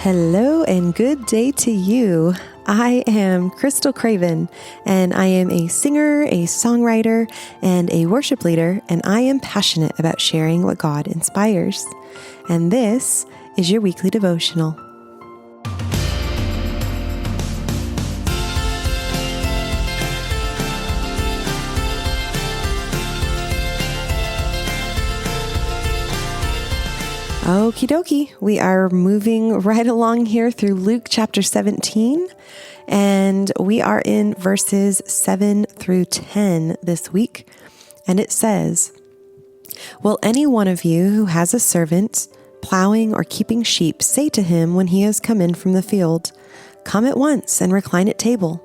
Hello and good day to you. I am Crystal Craven, and I am a singer, a songwriter, and a worship leader, and I am passionate about sharing what God inspires. And this is your weekly devotional. Okie dokie, we are moving right along here through Luke chapter 17, and we are in verses 7 through 10 this week, and it says, "Will any one of you who has a servant plowing or keeping sheep say to him when he has come in from the field, 'Come at once and recline at table'?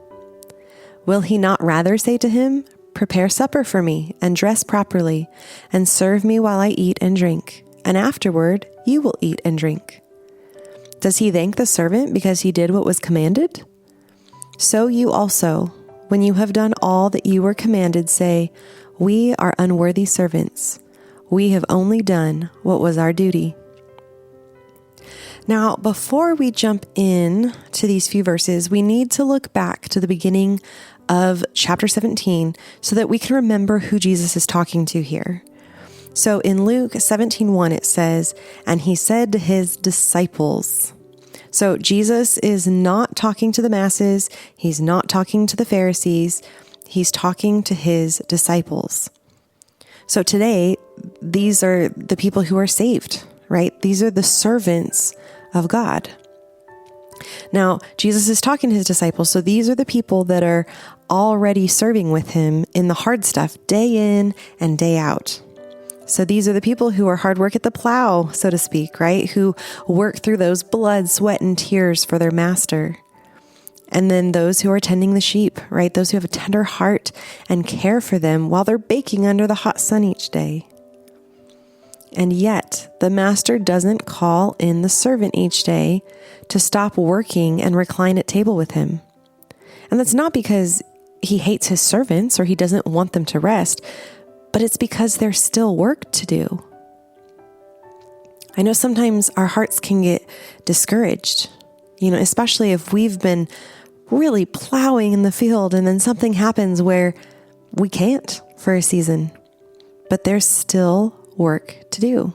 Will he not rather say to him, 'Prepare supper for me and dress properly, and serve me while I eat and drink, and afterward you will eat and drink'? Does he thank the servant because he did what was commanded? So you also, when you have done all that you were commanded, say, 'We are unworthy servants. We have only done what was our duty.'" Now, before we jump in to these few verses, we need to look back to the beginning of chapter 17 so that we can remember who Jesus is talking to here. So in Luke 17:1, it says, "And he said to his disciples." So Jesus is not talking to the masses. He's not talking to the Pharisees. He's talking to his disciples. So today, these are the people who are saved, right? These are the servants of God. Now, Jesus is talking to his disciples. So these are the people that are already serving with him in the hard stuff day in and day out. So these are the people who are hard work at the plow, so to speak, right? Who work through those blood, sweat, and tears for their master. And then those who are tending the sheep, right? Those who have a tender heart and care for them while they're baking under the hot sun each day. And yet, the master doesn't call in the servant each day to stop working and recline at table with him. And that's not because he hates his servants or he doesn't want them to rest, but it's because there's still work to do. I know sometimes our hearts can get discouraged, especially if we've been really plowing in the field and then something happens where we can't for a season, but there's still work to do.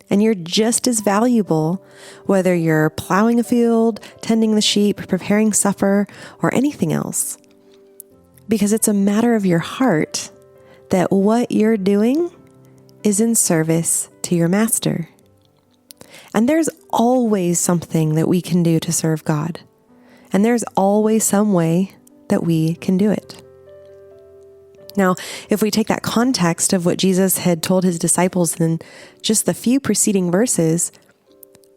And you're just as valuable whether you're plowing a field, tending the sheep, preparing supper, or anything else, because it's a matter of your heart that what you're doing is in service to your master. And there's always something that we can do to serve God. And there's always some way that we can do it. Now, if we take that context of what Jesus had told his disciples in just the few preceding verses,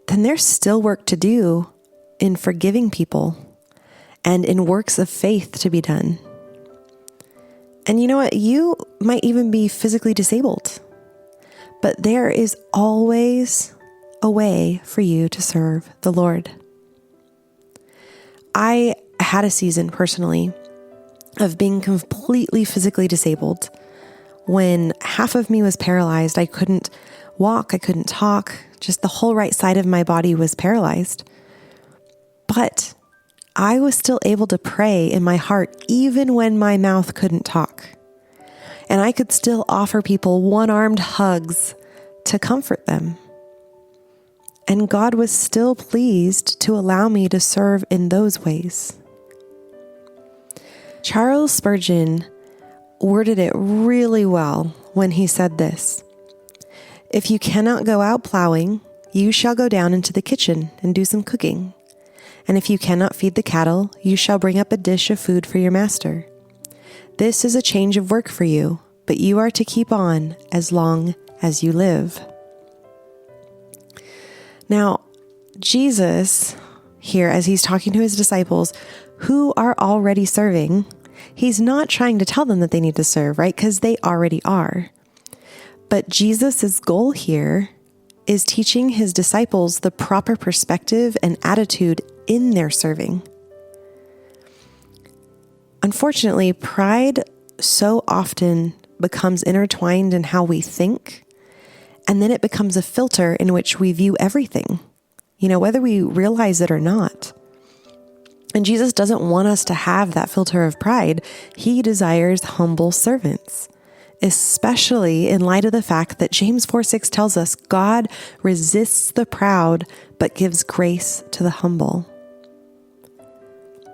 then there's still work to do in forgiving people and in works of faith to be done. And you know what? You might even be physically disabled, but there is always a way for you to serve the Lord. I had a season personally of being completely physically disabled when half of me was paralyzed. I couldn't walk, I couldn't talk, just the whole right side of my body was paralyzed. But I was still able to pray in my heart even when my mouth couldn't talk. And I could still offer people one-armed hugs to comfort them. And God was still pleased to allow me to serve in those ways. Charles Spurgeon worded it really well when he said this: "If you cannot go out plowing, you shall go down into the kitchen and do some cooking. And if you cannot feed the cattle, you shall bring up a dish of food for your master. This is a change of work for you, but you are to keep on as long as you live." Now, Jesus here, as he's talking to his disciples who are already serving, he's not trying to tell them that they need to serve, right? Because they already are. But Jesus's goal here is teaching his disciples the proper perspective and attitude in their serving. Unfortunately, pride so often becomes intertwined in how we think, and then it becomes a filter in which we view everything, whether we realize it or not. And Jesus doesn't want us to have that filter of pride. He desires humble servants, especially in light of the fact that James 4:6 tells us God resists the proud, but gives grace to the humble.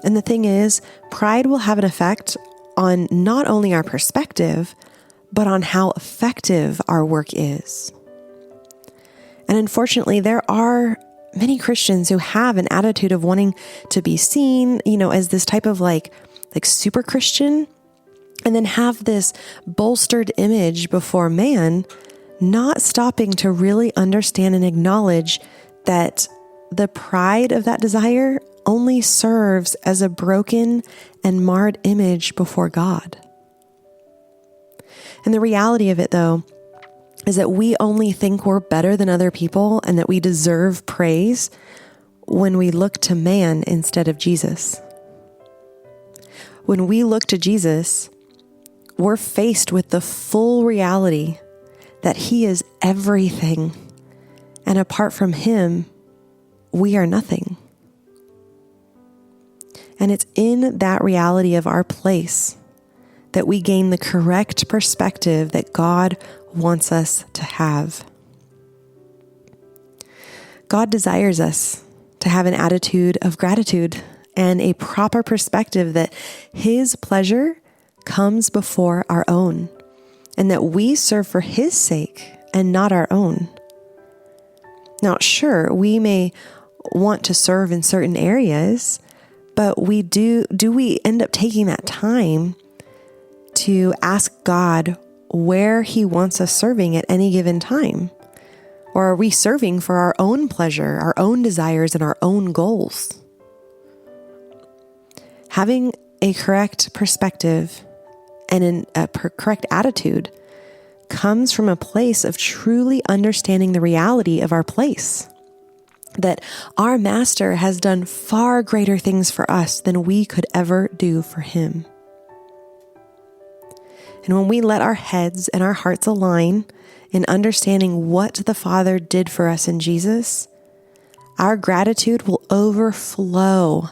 And the thing is, pride will have an effect on not only our perspective, but on how effective our work is. And unfortunately, there are many Christians who have an attitude of wanting to be seen, as this type of like super Christian, and then have this bolstered image before man, not stopping to really understand and acknowledge that the pride of that desire only serves as a broken and marred image before God. And the reality of it, though, is that we only think we're better than other people and that we deserve praise when we look to man instead of Jesus. When we look to Jesus, we're faced with the full reality that He is everything, and apart from Him, we are nothing. And it's in that reality of our place that we gain the correct perspective that God wants us to have. God desires us to have an attitude of gratitude and a proper perspective that His pleasure comes before our own, and that we serve for His sake and not our own. Now, sure, we may want to serve in certain areas, but do we end up taking that time to ask God where He wants us serving at any given time? Or are we serving for our own pleasure, our own desires, and our own goals? Having a correct perspective and a correct attitude comes from a place of truly understanding the reality of our place, that our Master has done far greater things for us than we could ever do for Him. And when we let our heads and our hearts align in understanding what the Father did for us in Jesus, our gratitude will overflow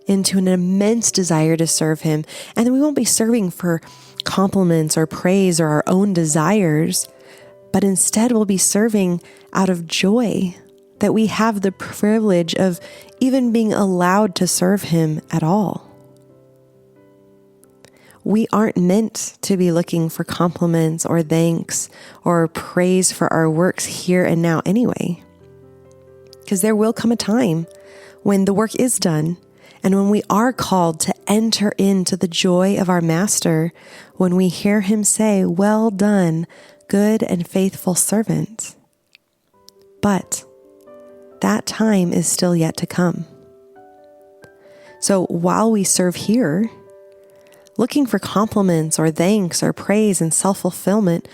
into an immense desire to serve Him. And then we won't be serving for compliments or praise or our own desires, but instead we'll be serving out of joy that we have the privilege of even being allowed to serve Him at all. We aren't meant to be looking for compliments or thanks or praise for our works here and now anyway. Because there will come a time when the work is done and when we are called to enter into the joy of our Master, when we hear Him say, "Well done, good and faithful servant." But that time is still yet to come. So while we serve here, looking for compliments or thanks or praise and self-fulfillment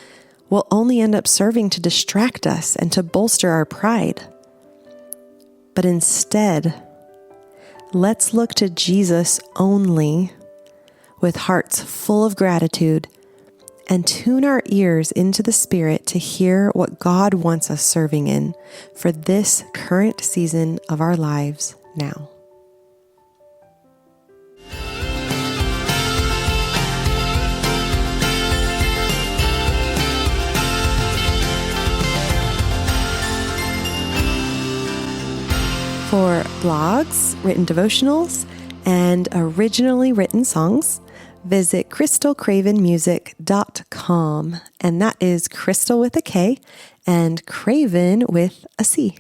will only end up serving to distract us and to bolster our pride. But instead, let's look to Jesus only with hearts full of gratitude and tune our ears into the Spirit to hear what God wants us serving in for this current season of our lives now. For blogs, written devotionals, and originally written songs, visit crystalcravenmusic.com. And that is Crystal with a K and Craven with a C.